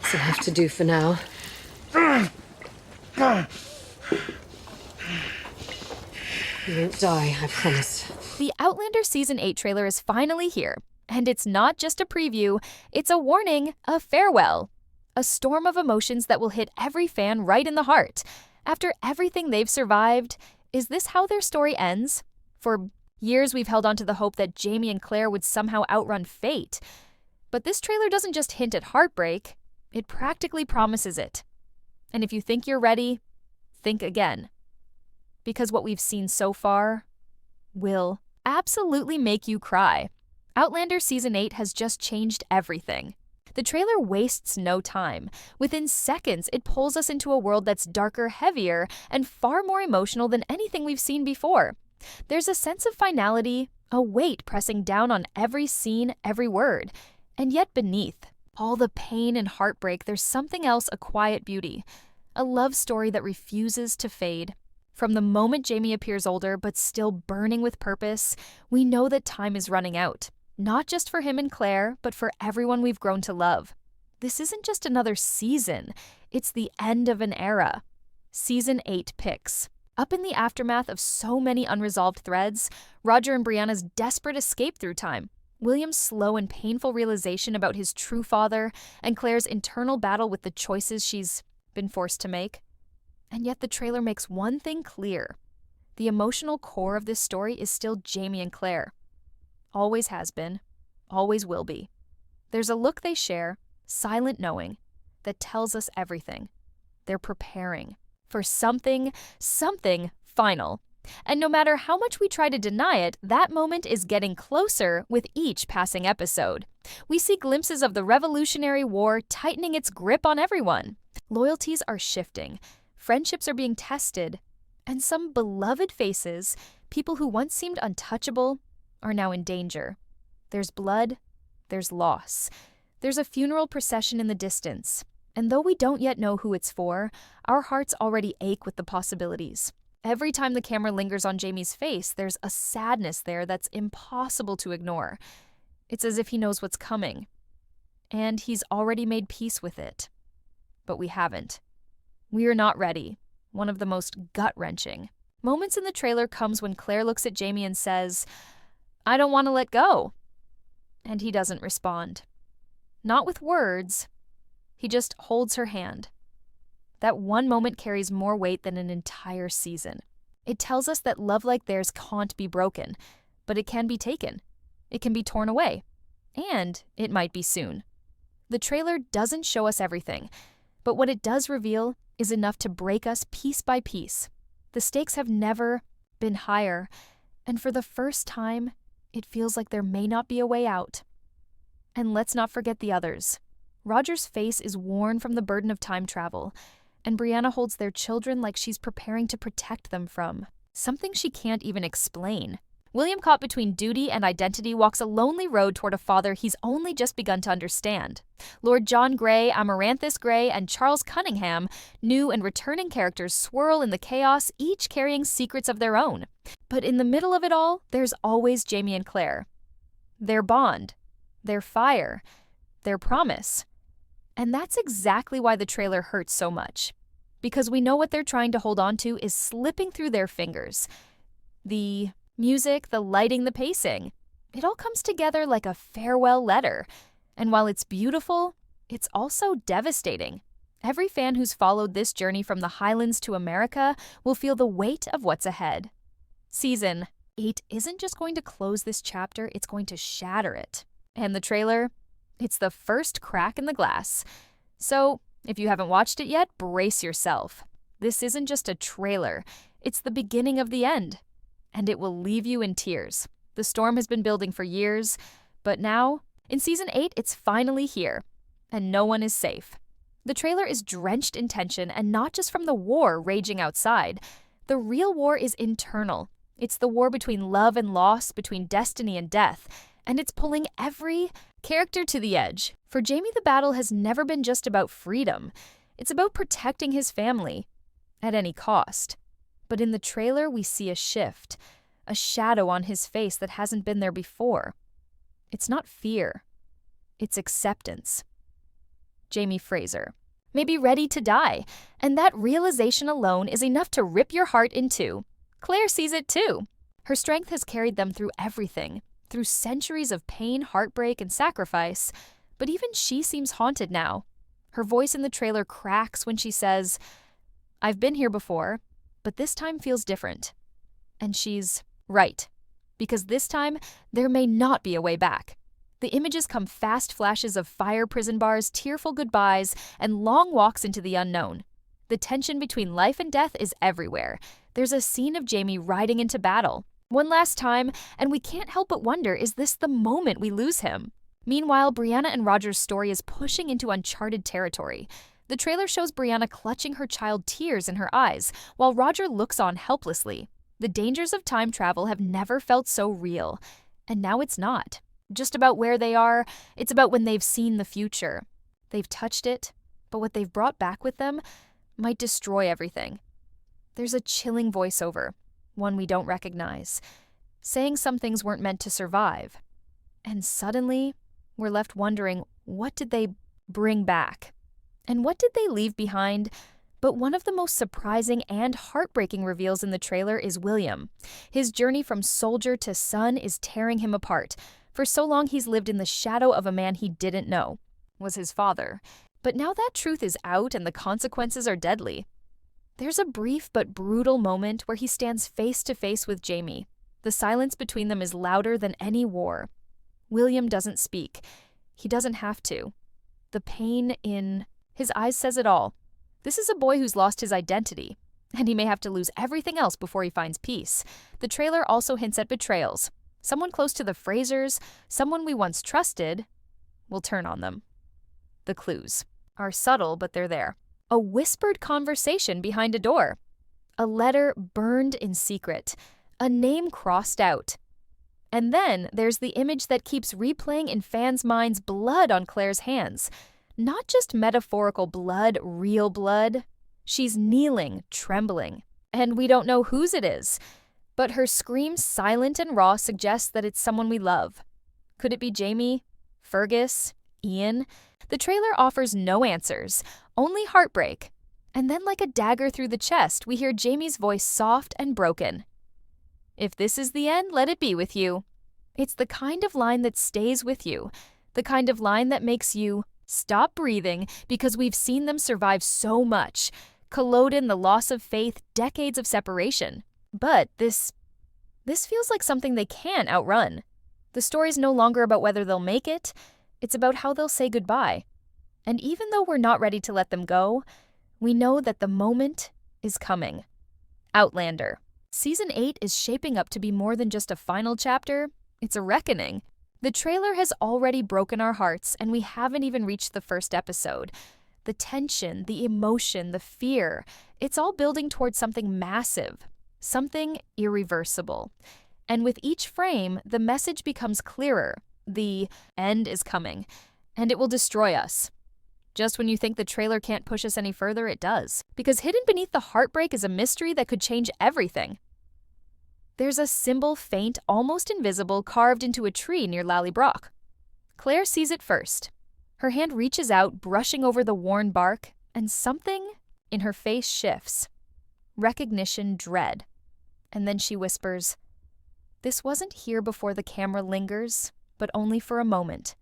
This'll have to do for now. You won't die, I promise. The Outlander Season 8 trailer is finally here, and it's not just a preview, it's a warning, a farewell. A storm of emotions that will hit every fan right in the heart. After everything they've survived, is this how their story ends? For years we've held on to the hope that Jamie and Claire would somehow outrun fate. But this trailer doesn't just hint at heartbreak, it practically promises it. And if you think you're ready, think again. Because what we've seen so far will absolutely make you cry. Outlander Season 8 has just changed everything. The trailer wastes no time. Within seconds, it pulls us into a world that's darker, heavier, and far more emotional than anything we've seen before. There's a sense of finality, a weight pressing down on every scene, every word. And yet beneath all the pain and heartbreak, there's something else, a quiet beauty. A love story that refuses to fade. From the moment Jamie appears older but still burning with purpose, we know that time is running out. Not just for him and Claire, but for everyone we've grown to love. This isn't just another season, it's the end of an era. Season 8 picks. Up in the aftermath of so many unresolved threads, Roger and Brianna's desperate escape through time, William's slow and painful realization about his true father, and Claire's internal battle with the choices she's been forced to make. And yet the trailer makes one thing clear. The emotional core of this story is still Jamie and Claire. Always has been, always will be. There's a look they share, silent knowing, that tells us everything. They're preparing for something final. And no matter how much we try to deny it, that moment is getting closer with each passing episode. We see glimpses of the Revolutionary War tightening its grip on everyone. Loyalties are shifting, friendships are being tested, and some beloved faces, people who once seemed untouchable, are now in danger. There's blood, there's loss. There's a funeral procession in the distance, and though we don't yet know who it's for, our hearts already ache with the possibilities. Every time the camera lingers on Jamie's face, there's a sadness there that's impossible to ignore. It's as if he knows what's coming, and he's already made peace with it. But we haven't. We are not ready. One of the most gut-wrenching moments in the trailer comes when Claire looks at Jamie and says, "I don't want to let go." And he doesn't respond. Not with words. He just holds her hand. That one moment carries more weight than an entire season. It tells us that love like theirs can't be broken, but it can be taken. It can be torn away. And it might be soon. The trailer doesn't show us everything, but what it does reveal is enough to break us piece by piece. The stakes have never been higher, and for the first time, it feels like there may not be a way out. And let's not forget the others. Roger's face is worn from the burden of time travel, and Brianna holds their children like she's preparing to protect them from something she can't even explain. William, caught between duty and identity, walks a lonely road toward a father he's only just begun to understand. Lord John Grey, Amaranthus Grey, and Charles Cunningham, new and returning characters, swirl in the chaos, each carrying secrets of their own. But in the middle of it all, there's always Jamie and Claire. Their bond, their fire, their promise. And that's exactly why the trailer hurts so much. Because we know what they're trying to hold on to is slipping through their fingers. The music, the lighting, the pacing. It all comes together like a farewell letter. And while it's beautiful, it's also devastating. Every fan who's followed this journey from the Highlands to America will feel the weight of what's ahead. Season 8 isn't just going to close this chapter, it's going to shatter it. And the trailer? It's the first crack in the glass. So, if you haven't watched it yet, brace yourself. This isn't just a trailer, it's the beginning of the end. And it will leave you in tears. The storm has been building for years, but now, in Season 8, it's finally here, and no one is safe. The trailer is drenched in tension, and not just from the war raging outside. The real war is internal. It's the war between love and loss, between destiny and death, and it's pulling every character to the edge. For Jamie, the battle has never been just about freedom. It's about protecting his family, at any cost. But in the trailer, we see a shift, a shadow on his face that hasn't been there before. It's not fear. It's acceptance. Jamie Fraser. Maybe ready to die, and that realization alone is enough to rip your heart in two. Claire sees it too. Her strength has carried them through everything, through centuries of pain, heartbreak, and sacrifice, but even she seems haunted now. Her voice in the trailer cracks when she says, "I've been here before, but this time feels different." And she's right, because this time there may not be a way back. The images come fast flashes of fire prison bars, tearful goodbyes, and long walks into the unknown. The tension between life and death is everywhere. There's a scene of Jamie riding into battle. One last time, and we can't help but wonder, is this the moment we lose him? Meanwhile, Brianna and Roger's story is pushing into uncharted territory. The trailer shows Brianna clutching her child, tears in her eyes, while Roger looks on helplessly. The dangers of time travel have never felt so real, and now it's not just about where they are, it's about when they've seen the future. They've touched it, but what they've brought back with them might destroy everything. There's a chilling voiceover, one we don't recognize, saying some things weren't meant to survive. And suddenly, we're left wondering, what did they bring back? And what did they leave behind? But one of the most surprising and heartbreaking reveals in the trailer is William. His journey from soldier to son is tearing him apart. For so long, he's lived in the shadow of a man he didn't know was his father. But now that truth is out and the consequences are deadly. There's a brief but brutal moment where he stands face to face with Jamie. The silence between them is louder than any war. William doesn't speak. He doesn't have to. The pain in his eyes says it all. This is a boy who's lost his identity, and he may have to lose everything else before he finds peace. The trailer also hints at betrayals. Someone close to the Frasers, someone we once trusted, will turn on them. The clues are subtle, but they're there. A whispered conversation behind a door. A letter burned in secret. A name crossed out. And then there's the image that keeps replaying in fans' minds: blood on Claire's hands. Not just metaphorical blood, real blood. She's kneeling, trembling. And we don't know whose it is. But her scream, silent and raw, suggests that it's someone we love. Could it be Jamie? Fergus? Ian? The trailer offers no answers, only heartbreak. And then, like a dagger through the chest, we hear Jamie's voice, soft and broken. "If this is the end, let it be with you." It's the kind of line that stays with you, the kind of line that makes you stop breathing, because we've seen them survive so much. Culloden, the loss of faith, decades of separation. But this feels like something they can outrun. The story's no longer about whether they'll make it, it's about how they'll say goodbye. And even though we're not ready to let them go, we know that the moment is coming. Outlander. Season 8 is shaping up to be more than just a final chapter, it's a reckoning. The trailer has already broken our hearts, and we haven't even reached the first episode. The tension, the emotion, the fear, it's all building towards something massive. Something irreversible. And with each frame, the message becomes clearer. The end is coming, and it will destroy us. Just when you think the trailer can't push us any further, it does. Because hidden beneath the heartbreak is a mystery that could change everything. There's a symbol, faint, almost invisible, carved into a tree near Lallybroch. Claire sees it first. Her hand reaches out, brushing over the worn bark, and something in her face shifts. Recognition, dread. And then she whispers, "This wasn't here before the camera lingers, but only for a moment."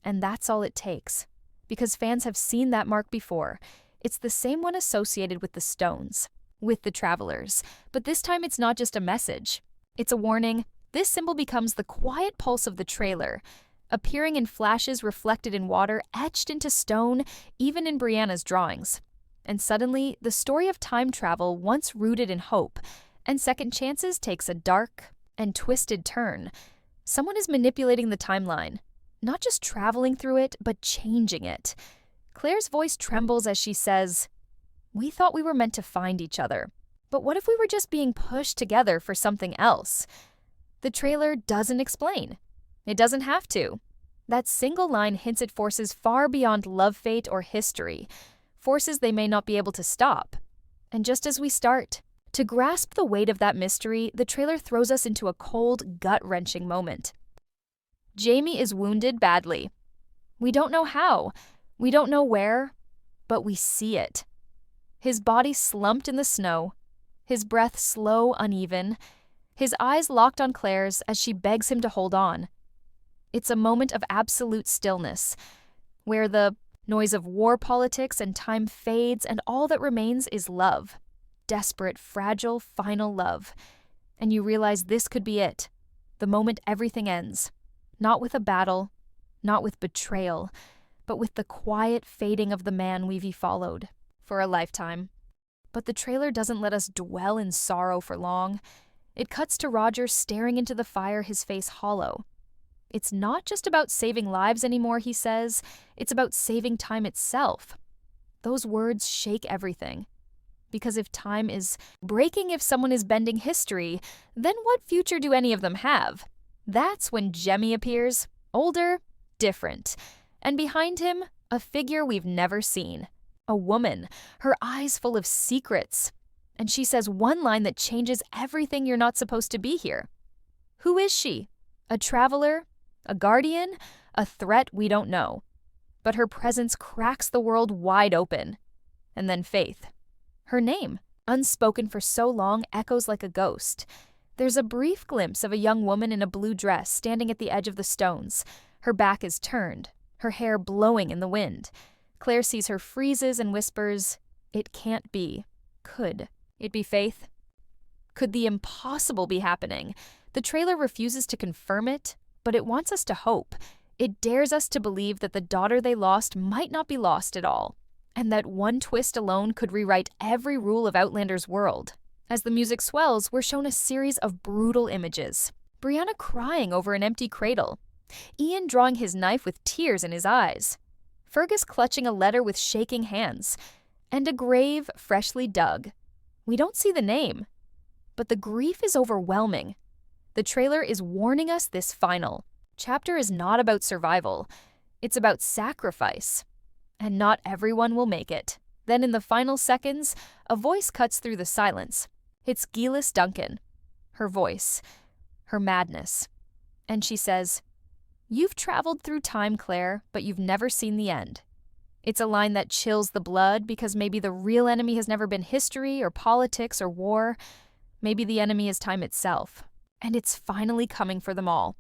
And that's all it takes. Because fans have seen that mark before. It's the same one associated with the stones, with the travelers. But this time it's not just a message. It's a warning. This symbol becomes the quiet pulse of the trailer, appearing in flashes reflected in water, etched into stone, even in Brianna's drawings. And suddenly, the story of time travel, once rooted in hope and second chances, takes a dark and twisted turn. Someone is manipulating the timeline, not just traveling through it, but changing it. Claire's voice trembles as she says, "We thought we were meant to find each other, but what if we were just being pushed together for something else?" The trailer doesn't explain. It doesn't have to. That single line hints at forces far beyond love, fate, or history, forces they may not be able to stop. And just as we start to grasp the weight of that mystery, the trailer throws us into a cold, gut-wrenching moment. Jamie is wounded badly. We don't know how. We don't know where, but we see it. His body slumped in the snow, his breath slow, uneven, his eyes locked on Claire's as she begs him to hold on. It's a moment of absolute stillness, where the noise of war politics and time fades and all that remains is love. Desperate, fragile, final love. And you realize this could be it, the moment everything ends. Not with a battle, not with betrayal, but with the quiet fading of the man we've followed for a lifetime. But the trailer doesn't let us dwell in sorrow for long. It cuts to Roger staring into the fire, his face hollow. It's not just about saving lives anymore, he says. It's about saving time itself. Those words shake everything. Because if time is breaking, if someone is bending history, then what future do any of them have? That's when Jemmy appears, older, different. And behind him, a figure we've never seen. A woman, her eyes full of secrets. And she says one line that changes everything. You're not supposed to be here. Who is she? A traveler? A guardian? A threat we don't know. But her presence cracks the world wide open. And then Faith. Her name, unspoken for so long, echoes like a ghost. There's a brief glimpse of a young woman in a blue dress standing at the edge of the stones. Her back is turned, her hair blowing in the wind. Claire sees her, freezes, and whispers, "It can't be. Could it be Faith?" Could the impossible be happening? The trailer refuses to confirm it, but it wants us to hope. It dares us to believe that the daughter they lost might not be lost at all, and that one twist alone could rewrite every rule of Outlander's world. As the music swells, we're shown a series of brutal images. Brianna crying over an empty cradle. Ian drawing his knife with tears in his eyes. Fergus clutching a letter with shaking hands. And a grave freshly dug. We don't see the name, but the grief is overwhelming. The trailer is warning us this final chapter is not about survival. It's about sacrifice. And not everyone will make it. Then in the final seconds, a voice cuts through the silence. It's Gillis Duncan. Her voice. Her madness. And she says, "You've traveled through time, Claire, but you've never seen the end." It's a line that chills the blood because maybe the real enemy has never been history or politics or war. Maybe the enemy is time itself. And it's finally coming for them all.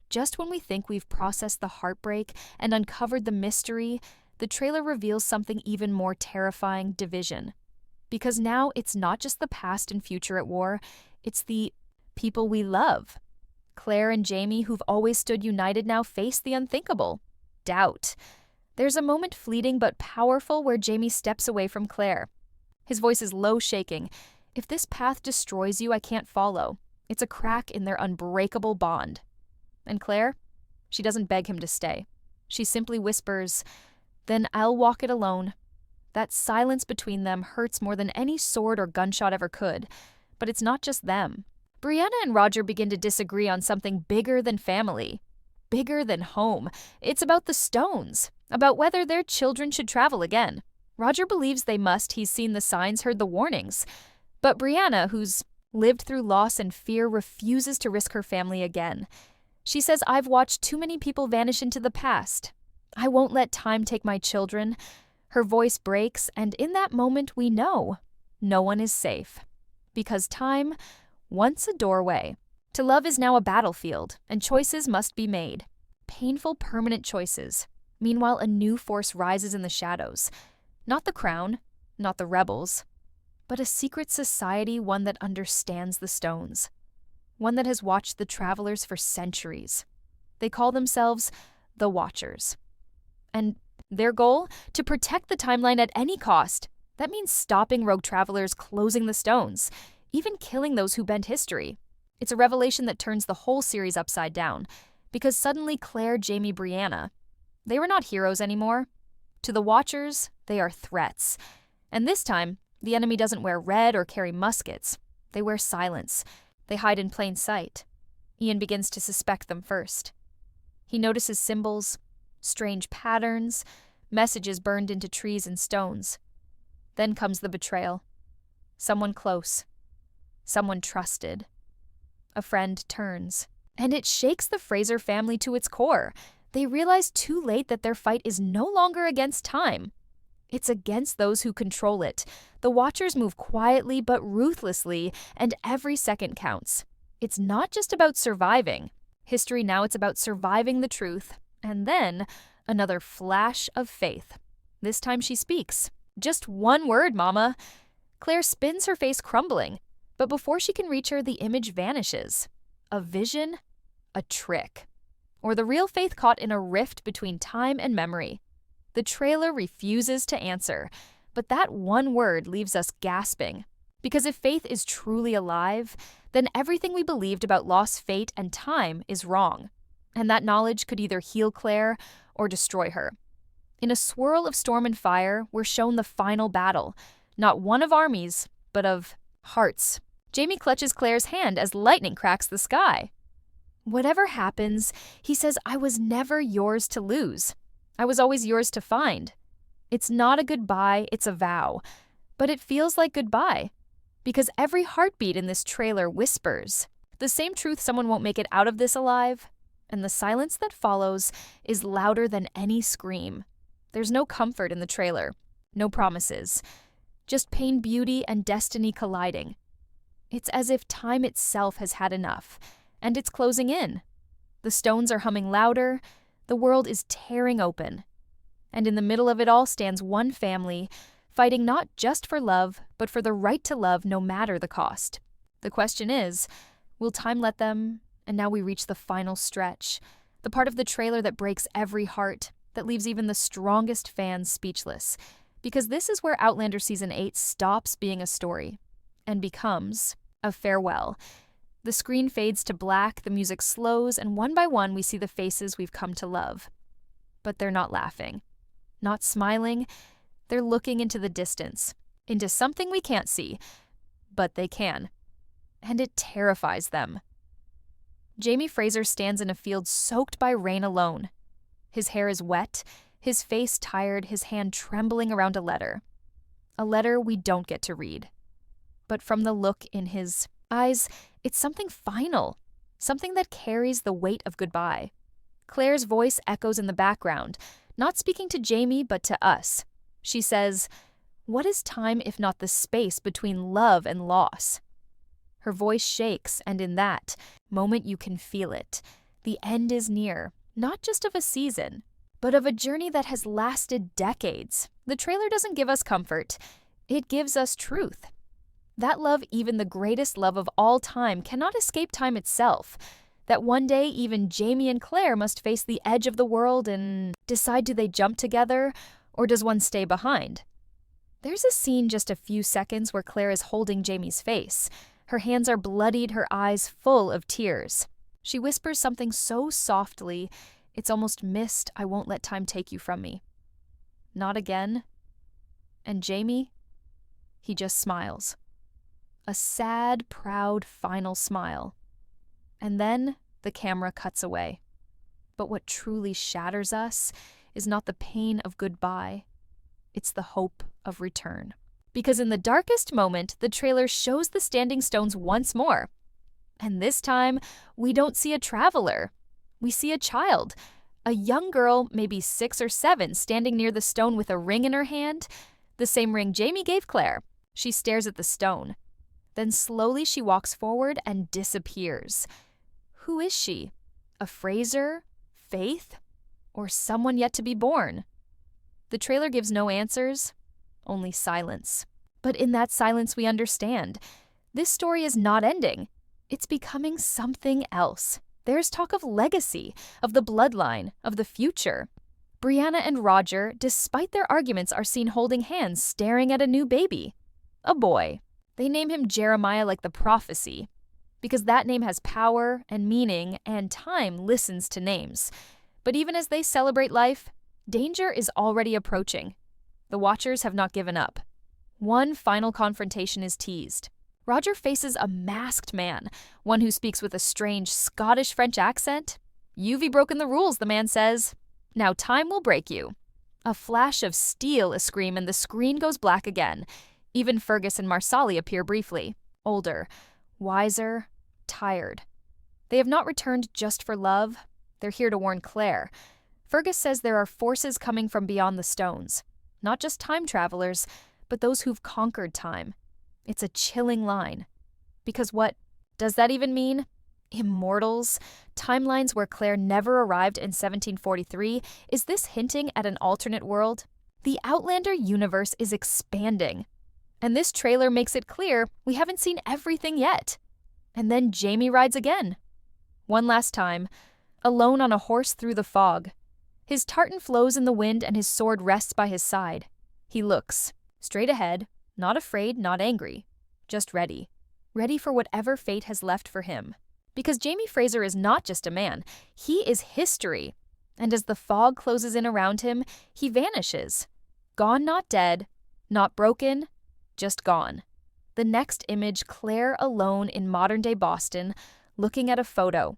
Just when we think we've processed the heartbreak and uncovered the mystery, the trailer reveals something even more terrifying: division. Because now it's not just the past and future at war, it's the people we love. Claire and Jamie, who've always stood united, now face the unthinkable: doubt. There's a moment, fleeting but powerful, where Jamie steps away from Claire. His voice is low, shaking. "If this path destroys you, I can't follow." It's a crack in their unbreakable bond. And Claire? She doesn't beg him to stay. She simply whispers, "Then I'll walk it alone." That silence between them hurts more than any sword or gunshot ever could. But it's not just them. Brianna and Roger begin to disagree on something bigger than family. Bigger than home. It's about the stones. About whether their children should travel again. Roger believes they must. He's seen the signs, heard the warnings. But Brianna, who's lived through loss and fear, refuses to risk her family again. She says, "I've watched too many people vanish into the past. I won't let time take my children." Her voice breaks, and in that moment we know no one is safe. Because time, once a doorway, to love is now a battlefield, and choices must be made. Painful, permanent choices. Meanwhile, a new force rises in the shadows. Not the crown, not the rebels, but a secret society, one that understands the stones. One that has watched the travelers for centuries. They call themselves the Watchers. And their goal? To protect the timeline at any cost. That means stopping rogue travelers, closing the stones, even killing those who bend history. It's a revelation that turns the whole series upside down. Because suddenly Claire, Jamie, Brianna, they were not heroes anymore. To the Watchers, they are threats. And this time, the enemy doesn't wear red or carry muskets. They wear silence. They hide in plain sight. Ian begins to suspect them first. He notices symbols, strange patterns, messages burned into trees and stones. Then comes the betrayal. Someone close. Someone trusted. A friend turns. And it shakes the Fraser family to its core. They realize too late that their fight is no longer against time. It's against those who control it. The Watchers move quietly but ruthlessly, and every second counts. It's not just about surviving. History now, it's about surviving the truth. And then, another flash of faith. This time she speaks. Just one word, Mama. Claire spins, her face crumbling. But before she can reach her, the image vanishes. A vision? A trick. Or the real Faith caught in a rift between time and memory. The trailer refuses to answer, but that one word leaves us gasping. Because if Faith is truly alive, then everything we believed about lost fate and time is wrong. And that knowledge could either heal Claire or destroy her. In a swirl of storm and fire, we're shown the final battle. Not one of armies, but of hearts. Jamie clutches Claire's hand as lightning cracks the sky. Whatever happens, he says, I was never yours to lose. I was always yours to find. It's not a goodbye, it's a vow. But it feels like goodbye. Because every heartbeat in this trailer whispers the same truth: someone won't make it out of this alive. And the silence that follows is louder than any scream. There's no comfort in the trailer. No promises. Just pain, beauty, and destiny colliding. It's as if time itself has had enough. And it's closing in. The stones are humming louder. The world is tearing open. And in the middle of it all stands one family, fighting not just for love, but for the right to love no matter the cost. The question is, will time let them? And now we reach the final stretch, the part of the trailer that breaks every heart, that leaves even the strongest fans speechless. Because this is where Outlander Season 8 stops being a story and becomes a farewell. The screen fades to black, the music slows, and one by one we see the faces we've come to love. But they're not laughing, not smiling. They're looking into the distance, into something we can't see, but they can. And it terrifies them. Jamie Fraser stands in a field soaked by rain alone. His hair is wet, his face tired, his hand trembling around a letter. A letter we don't get to read. But from the look in his eyes, it's something final, something that carries the weight of goodbye. Claire's voice echoes in the background, not speaking to Jamie, but to us. She says, "What is time if not the space between love and loss?" Her voice shakes, and in that moment you can feel it. The end is near, not just of a season, but of a journey that has lasted decades. The trailer doesn't give us comfort. It gives us truth. That love, even the greatest love of all time, cannot escape time itself. That one day even Jamie and Claire must face the edge of the world and decide, do they jump together or does one stay behind? There's a scene just a few seconds where Claire is holding Jamie's face. Her hands are bloodied, her eyes full of tears. She whispers something so softly, it's almost missed. I won't let time take you from me. Not again. And Jamie, he just smiles. A sad, proud, final smile. And then the camera cuts away. But what truly shatters us is not the pain of goodbye. It's the hope of return. Because in the darkest moment, the trailer shows the standing stones once more. And this time, we don't see a traveler. We see a child. A young girl, maybe 6 or 7, standing near the stone with a ring in her hand. The same ring Jamie gave Claire. She stares at the stone. Then slowly she walks forward and disappears. Who is she? A Fraser? Faith? Or someone yet to be born? The trailer gives no answers, only silence. But in that silence we understand. This story is not ending. It's becoming something else. There's talk of legacy, of the bloodline, of the future. Brianna and Roger, despite their arguments, are seen holding hands, staring at a new baby. A boy. They name him Jeremiah like the prophecy, because that name has power and meaning, and time listens to names. But even as they celebrate life, danger is already approaching. The Watchers have not given up. One final confrontation is teased. Roger faces a masked man, one who speaks with a strange Scottish-French accent. "You've broken the rules," the man says. "Now time will break you." A flash of steel, a scream, and the screen goes black again. Even Fergus and Marsali appear briefly, older, wiser, tired. They have not returned just for love. They're here to warn Claire. Fergus says there are forces coming from beyond the stones. Not just time travelers, but those who've conquered time. It's a chilling line. Because what does that even mean? Immortals? Timelines where Claire never arrived in 1743? Is this hinting at an alternate world? The Outlander universe is expanding. And this trailer makes it clear we haven't seen everything yet. And then Jamie rides again. One last time, alone on a horse through the fog. His tartan flows in the wind and his sword rests by his side. He looks, straight ahead, not afraid, not angry, just ready. Ready for whatever fate has left for him. Because Jamie Fraser is not just a man, he is history. And as the fog closes in around him, he vanishes. Gone, not dead, not broken, just gone. The next image, Claire alone in modern-day Boston, looking at a photo.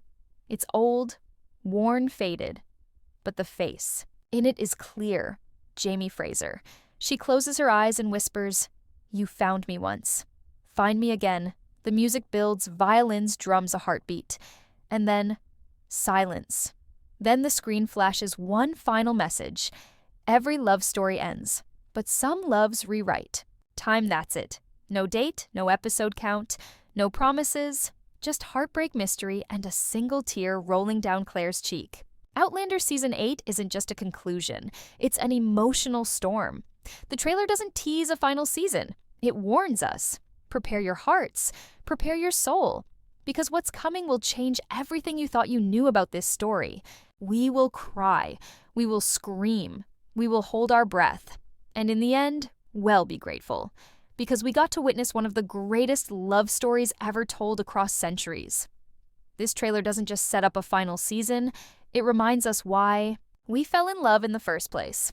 It's old, worn, faded. But the face, in it is clear. Jamie Fraser. She closes her eyes and whispers, "You found me once. Find me again." The music builds, violins, drums, a heartbeat. And then, silence. Then the screen flashes one final message. Every love story ends, but some loves rewrite. Time, that's it. No date, no episode count, no promises, just heartbreak, mystery, and a single tear rolling down Claire's cheek. Outlander Season 8 isn't just a conclusion. It's an emotional storm. The trailer doesn't tease a final season. It warns us. Prepare your hearts. Prepare your soul. Because what's coming will change everything you thought you knew about this story. We will cry. We will scream. We will hold our breath. And in the end, we'll be grateful. Because we got to witness one of the greatest love stories ever told across centuries. This trailer doesn't just set up a final season. It reminds us why we fell in love in the first place.